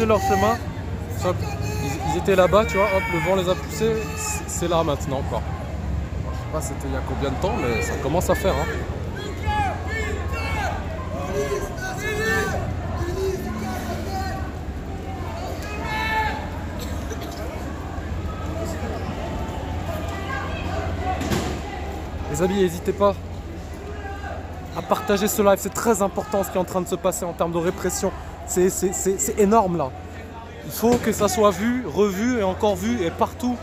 fait leur chemin. Hop, ils étaient là-bas, tu vois, hop, le vent les a poussés, c'est là maintenant quoi. Je sais pas c'était il y a combien de temps, mais ça commence à faire. Hein. Les amis, n'hésitez pas à partager ce live, c'est très important ce qui est en train de se passer en termes de répression. C'est énorme là. Il faut que ça soit vu, revu et encore vu et partout.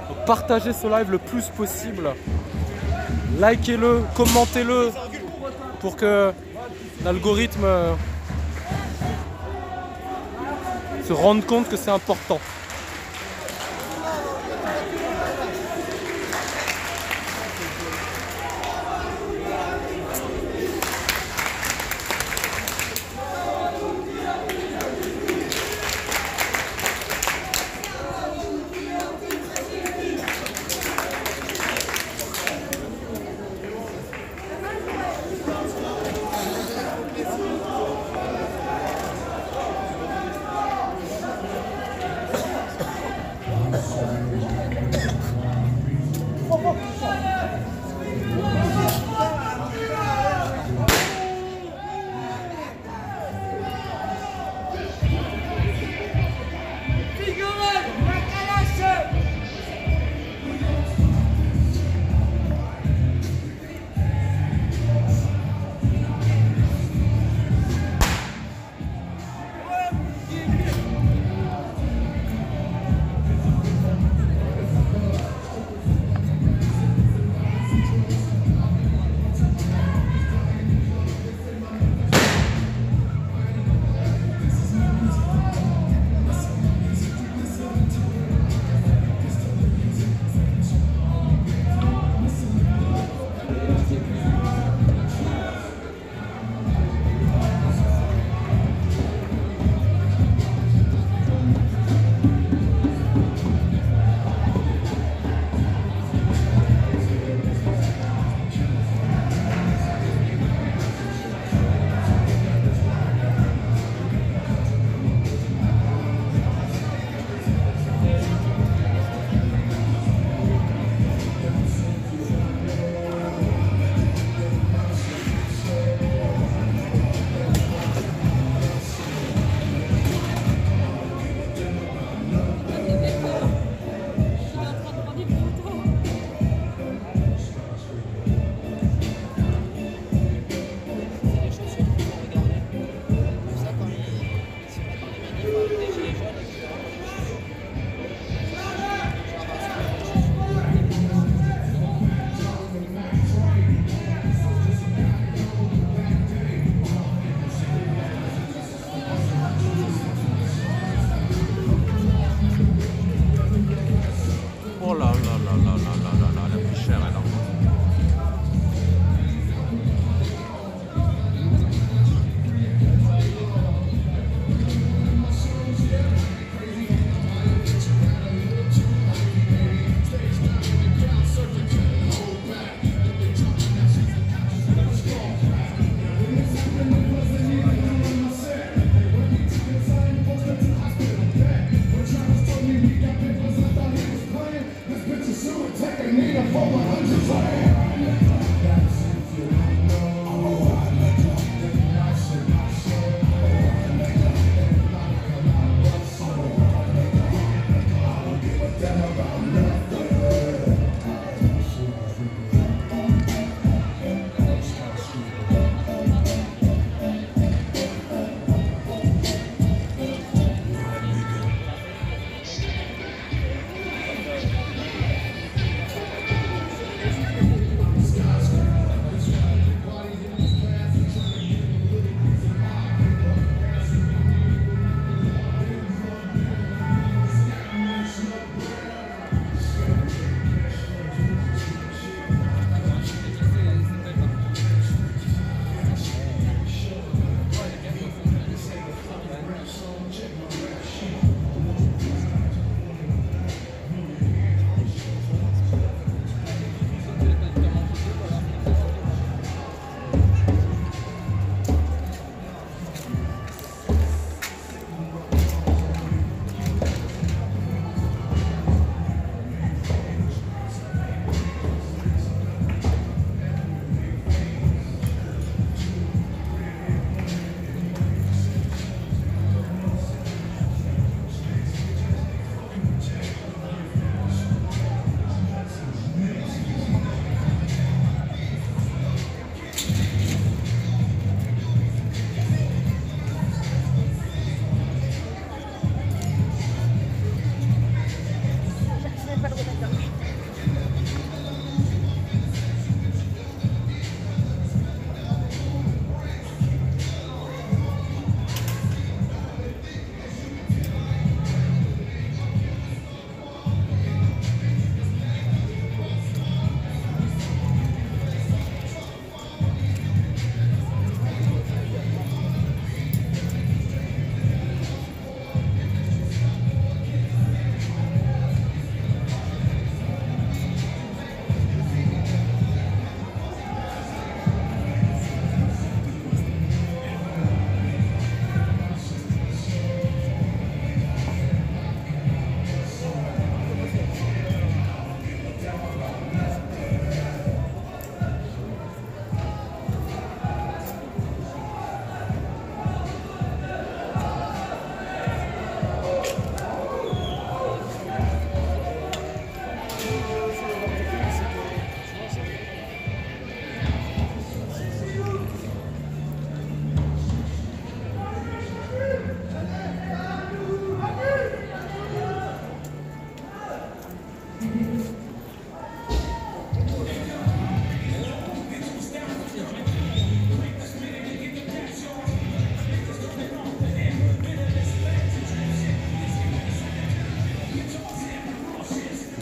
Donc, partagez ce live le plus possible. Likez-le, commentez-le pour que l'algorithme se rende compte que c'est important.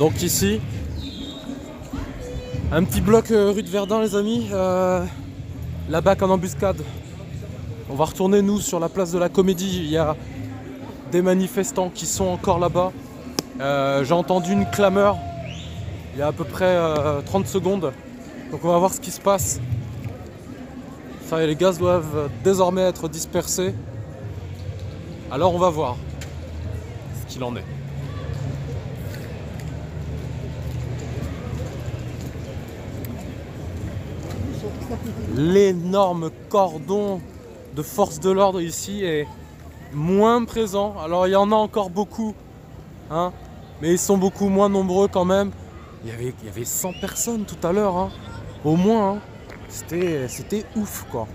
Donc ici, un petit bloc rue de Verdun les amis, la BAC en embuscade. On va retourner nous sur la place de la Comédie, il y a des manifestants qui sont encore là-bas. J'ai entendu une clameur il y a à peu près 30 secondes, donc on va voir ce qui se passe. Ça y est, les gaz doivent désormais être dispersés, alors on va voir ce qu'il en est. L'énorme cordon de force de l'ordre ici est moins présent. Alors il y en a encore beaucoup, hein, mais ils sont beaucoup moins nombreux quand même. Il y avait 100 personnes tout à l'heure, hein, au moins. Hein. C'était ouf quoi.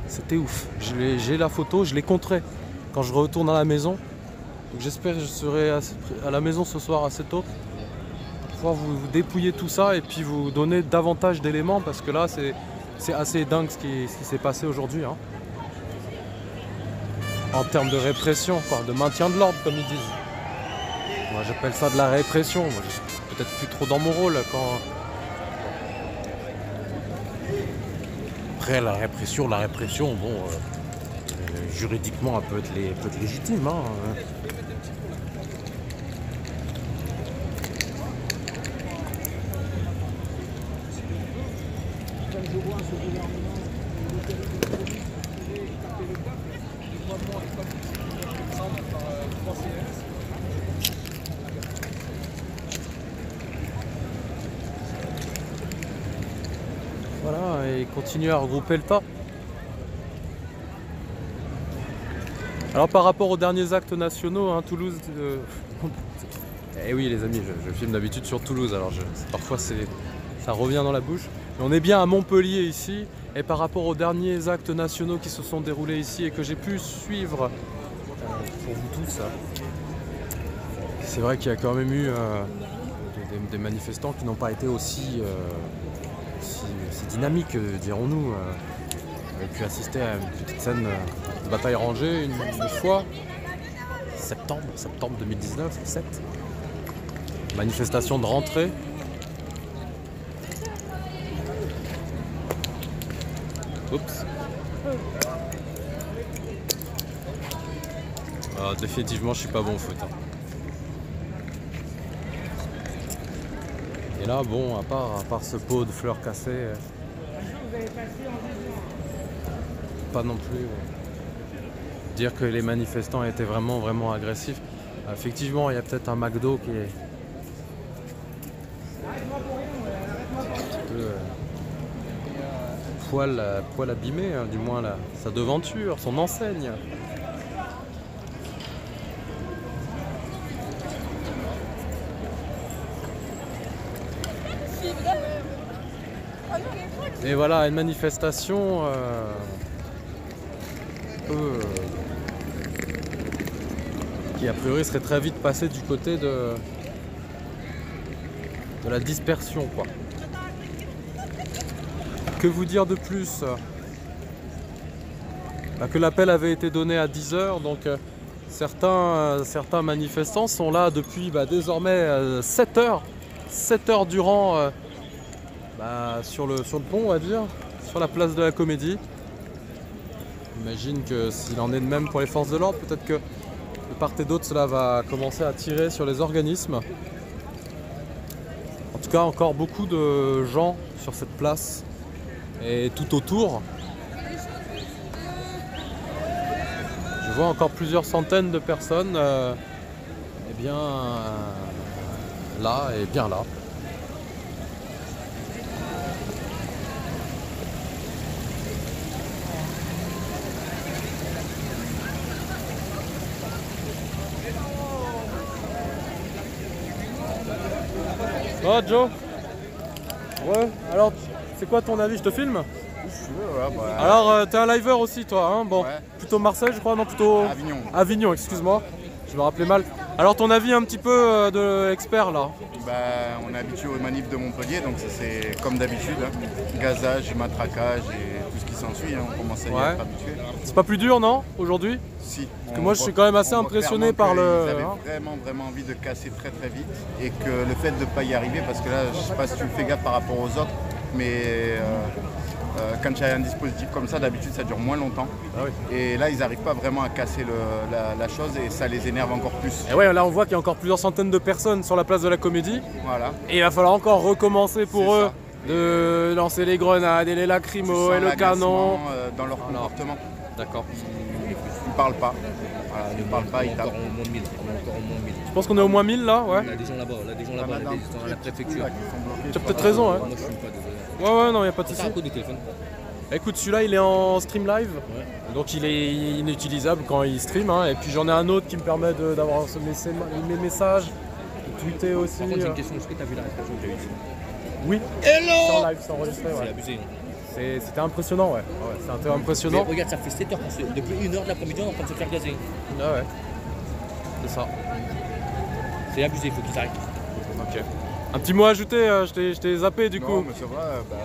C'était ouf. J'ai la photo, je les compterai quand je retourne à la maison. Donc j'espère que je serai à la maison ce soir assez tôt pour pouvoir vous dépouiller tout ça et puis vous donner davantage d'éléments parce que là c'est assez dingue ce qui s'est passé aujourd'hui. Hein. En termes de répression, quoi, de maintien de l'ordre comme ils disent. Moi j'appelle ça de la répression. Moi, je suis peut-être plus trop dans mon rôle quand... Après la répression, bon, juridiquement elle peut être légitime. Hein. Voilà, et continue à regrouper le tas. Alors par rapport aux derniers actes nationaux, hein, Toulouse... Eh oui les amis, je filme d'habitude sur Toulouse, alors parfois ça revient dans la bouche. Mais on est bien à Montpellier ici, et par rapport aux derniers actes nationaux qui se sont déroulés ici et que j'ai pu suivre pour vous tous, c'est vrai qu'il y a quand même eu des manifestants qui n'ont pas été aussi dynamiques, dirons-nous. On a pu assister à une petite scène de bataille rangée une fois, septembre 2019, 7. Manifestation de rentrée. Oups. Définitivement, je suis pas bon au foot. Hein. Et là, bon, à part ce pot de fleurs cassées, pas non plus dire que les manifestants étaient vraiment agressifs. Effectivement, il y a peut-être un McDo qui est poil abîmé, hein, du moins sa devanture, son enseigne. Et voilà, une manifestation qui a priori serait très vite passée du côté de la dispersion, quoi. Que vous dire de plus? Que l'appel avait été donné à 10 h, donc certains manifestants sont là depuis désormais 7 heures. 7 heures durant sur le pont, on va dire, sur la place de la Comédie. J'imagine que s'il en est de même pour les forces de l'ordre, peut-être que de part et d'autre cela va commencer à tirer sur les organismes. En tout cas, encore beaucoup de gens sur cette place et tout autour. Je vois encore plusieurs centaines de personnes là et bien là. Oh Joe. Ouais, alors c'est quoi ton avis? Je te filme? Alors t'es un liver aussi toi, hein? Bon, ouais. Plutôt Marseille je crois, non plutôt Avignon. Avignon, excuse-moi, je me rappelais mal. Alors ton avis un petit peu de expert là? On est habitué aux manifs de Montpellier, donc c'est comme d'habitude, hein. Gazage, matraquage et tout ce qui s'ensuit, hein, on commence à y Ouais. être habitué. C'est pas plus dur, non, aujourd'hui? Si. Parce que moi, je suis quand même assez impressionné par le. Ils avaient vraiment envie de casser très très vite et que le fait de ne pas y arriver, parce que là, je sais pas si tu fais gaffe par rapport aux autres, mais quand tu as un dispositif comme ça, d'habitude ça dure moins longtemps. Ah oui. Et là, ils n'arrivent pas vraiment à casser la chose et ça les énerve encore plus. Et ouais, là, on voit qu'il y a encore plusieurs centaines de personnes sur la place de la Comédie. Voilà. Et il va falloir encore recommencer pour C'est eux ça. de lancer les grenades et les Tu lacrymos sens et le canon. l'agacement, dans leur comportement. D'accord. Ils ne parlent pas. Voilà, ils ne parlent pas, ils tapent. Encore au moins 1000. Encore au moins 1000. Je pense qu'on est au moins 1000 là, ouais. Il y a des gens là-bas, Il y en a des gens à la préfecture. qui sont bloqués Tu as sur peut-être la- raison, hein. Moi je suis pas désolé. Ouais, non, y a pas de Ça souci. a un code de téléphone. Écoute, celui-là, il est en stream live. Ouais. Donc il est inutilisable quand il stream. Hein. Et puis j'en ai un autre qui me permet d'avoir mes messages, de tweeter aussi. Par contre, j'ai une question. Est-ce que tu as vu la réaction que j'ai eue ici? Oui, c'est en Hello. live, c'est enregistré. C'est Ouais. abusé. Hein. C'était impressionnant, ouais. C'était Mais impressionnant. regarde, ça fait 7 heures qu'on se... Depuis 1h de l'après-midi, on est en train de se faire gazer. Ah ouais. C'est ça. C'est abusé, il faut qu'ils arrêtent. Ok. Un petit mot à ajouter, je t'ai zappé du Non, coup. mais c'est vrai,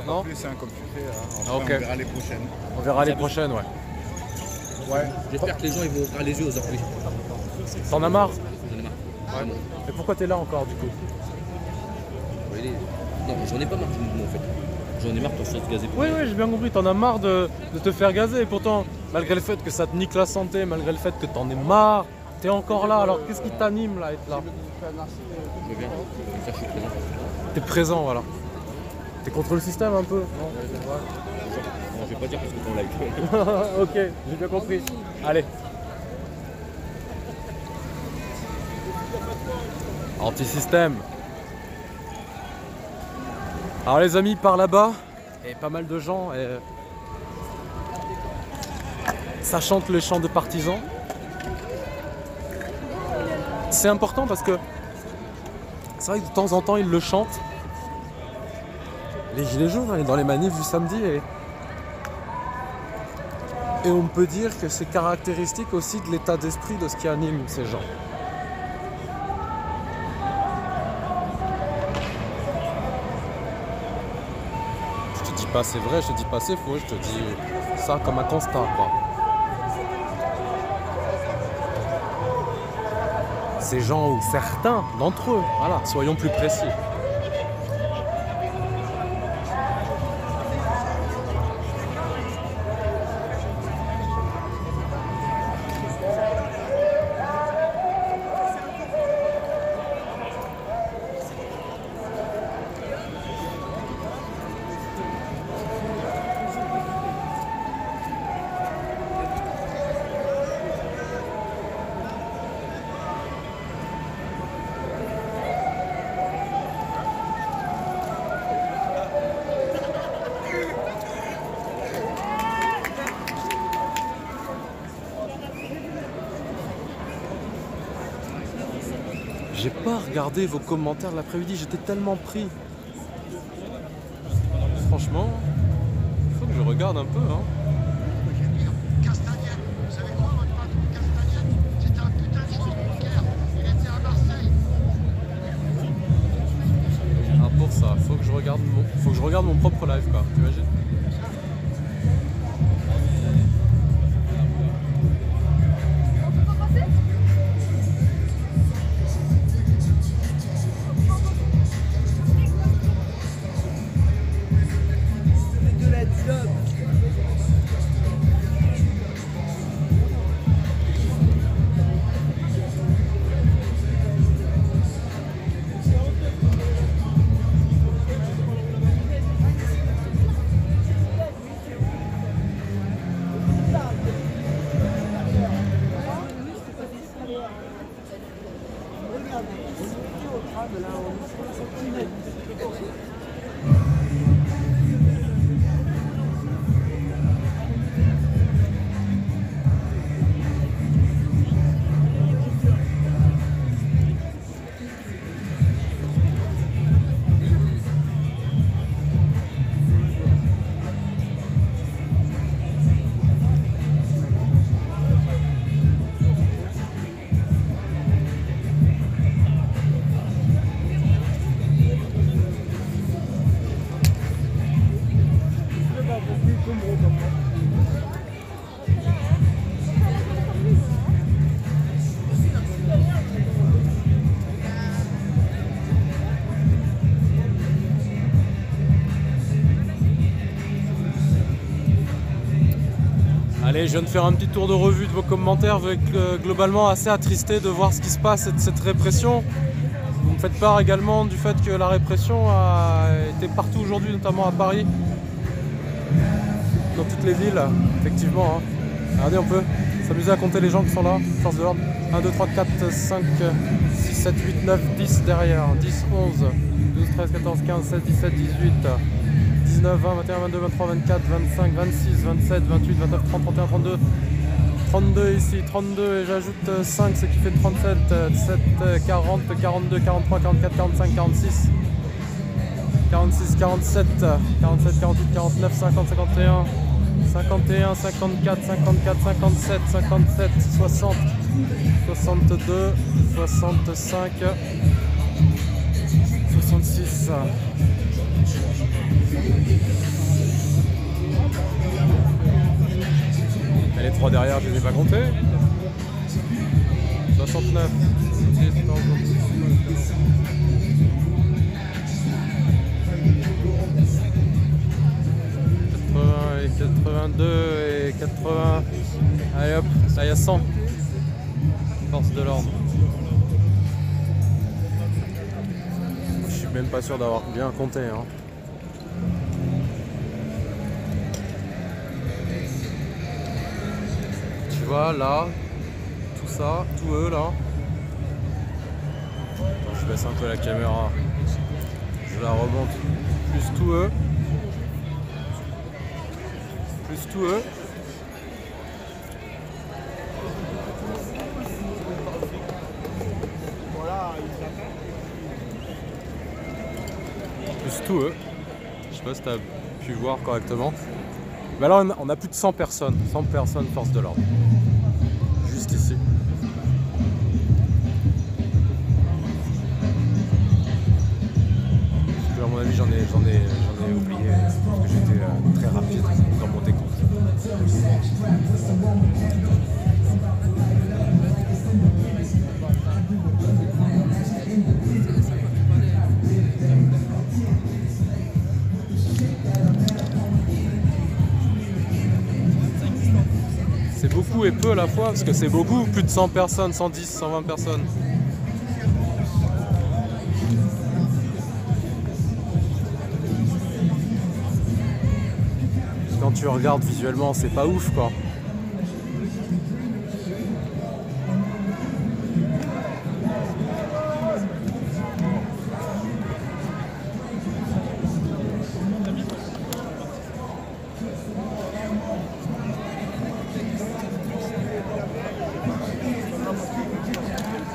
Non. pas plus, hein, comme tu fais. Hein. Ah, ok. On verra les prochaines. On verra les prochaines, ouais. Ouais. J'espère que les gens ils vont ouvrir les yeux aujourd'hui. T'en as marre? J'en ai marre. Ouais. Et pourquoi t'es là encore du coup? Non, j'en ai pas marre du mouvement en fait. J'en ai marre qu'on se fasse gazer. Oui, j'ai bien compris, t'en as marre de te faire gazer. Et pourtant, malgré le fait que ça te nique la santé, malgré le fait que t'en aies marre, t'es encore là. Alors qu'est-ce qui t'anime là, être là? Je viens. Ça, je suis présent. T'es présent, voilà. T'es contre le système un peu? Non, je vais pas dire parce que ton live. Ok, j'ai bien compris. Allez. Anti-système. Alors les amis, par là-bas, il y a pas mal de gens. Et ça chante le chant de partisans. C'est important parce que c'est vrai que de temps en temps ils le chantent. Les gilets jaunes, dans les manifs du samedi. Et on peut dire que c'est caractéristique aussi de l'état d'esprit de ce qui anime ces gens. Je te dis pas c'est vrai, je te dis pas c'est faux, je te dis ça comme un constat, quoi. Ces gens ou certains d'entre eux, voilà, soyons plus précis. J'ai pas regardé vos commentaires de l'après-midi, j'étais tellement pris. Franchement, il faut que je regarde un peu. Hein. Castagnette, vous savez quoi, votre patron Castagnette? C'était un putain de joueur de poker. Il était à Marseille. Ah pour ça, faut que je regarde mon propre live, quoi. T'imagines? Allez, je viens de faire un petit tour de revue de vos commentaires. Vous êtes globalement assez attristé de voir ce qui se passe et de cette répression. Vous me faites part également du fait que la répression a été partout aujourd'hui, notamment à Paris. Dans toutes les villes, effectivement. Hein. Regardez, on peut s'amuser à compter les gens qui sont là, force de l'ordre. 1, 2, 3, 4, 5, 6, 7, 8, 9, 10 derrière. 10, 11, 12, 13, 14, 15, 16, 17, 18, 19, 20, 21, 22, 23, 24, 25, 26, 27, 28, 29, 30, 31, 32. 32 ici, 32 et j'ajoute 5, ce qui fait 37, 17, 40, 42, 43, 44, 45, 46. 46, 47, 47, 48, 49, 50, 51, 51, 54, 54, 57, 57, 60, 62, 65, 66. Et les 3 derrière, je ne les ai pas comptés. 69, 82 et 80. Allez hop, là il y a 100. Force de l'ordre. Je suis même pas sûr d'avoir bien compté. Hein. Tu vois là, tout ça, tous eux là. Attends, je baisse un peu la caméra. Je la remonte. Plus tous eux. Plus tous eux. Plus tous eux. Je sais pas si tu as pu voir correctement. Mais là on a plus de 100 personnes. 100 personnes force de l'ordre. Juste ici. Parce que à mon avis j'en ai oublié parce que j'étais très rapide dans mon décompte. C'est beaucoup et peu à la fois, parce que c'est beaucoup, plus de 100 personnes, 110, 120 personnes. Quand tu regardes visuellement, c'est pas ouf quoi.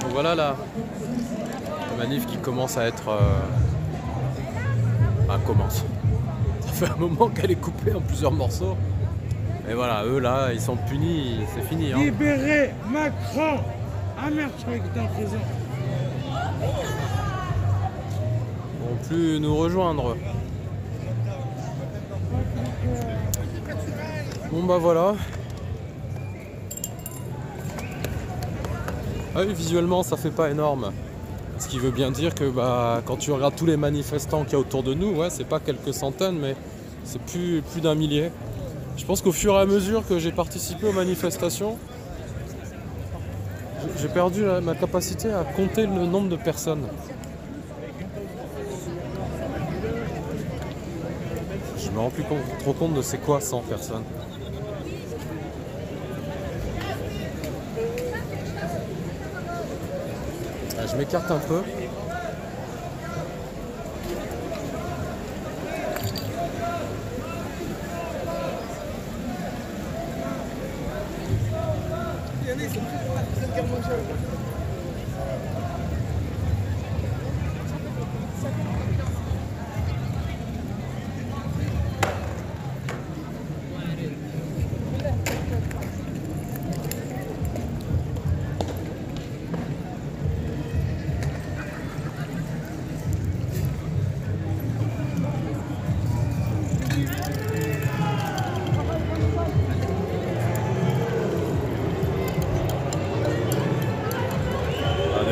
Donc voilà la manif qui commence à être... commence. Ça fait un moment qu'elle est coupée en plusieurs morceaux. Et voilà, eux là, ils sont punis, c'est fini. Hein. Libérez Macron! Ah merde, je croyais que t'étais en prison. Ils vont plus nous rejoindre. Bon bah voilà. Ah oui, visuellement ça fait pas énorme. Ce qui veut bien dire que bah, quand tu regardes tous les manifestants qu'il y a autour de nous, ouais, c'est pas quelques centaines, mais c'est plus d'un millier. Je pense qu'au fur et à mesure que j'ai participé aux manifestations, j'ai perdu ma capacité à compter le nombre de personnes. Je me rends plus trop compte de c'est quoi 100 personnes. Je m'écarte un peu.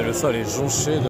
Le sol est jonché de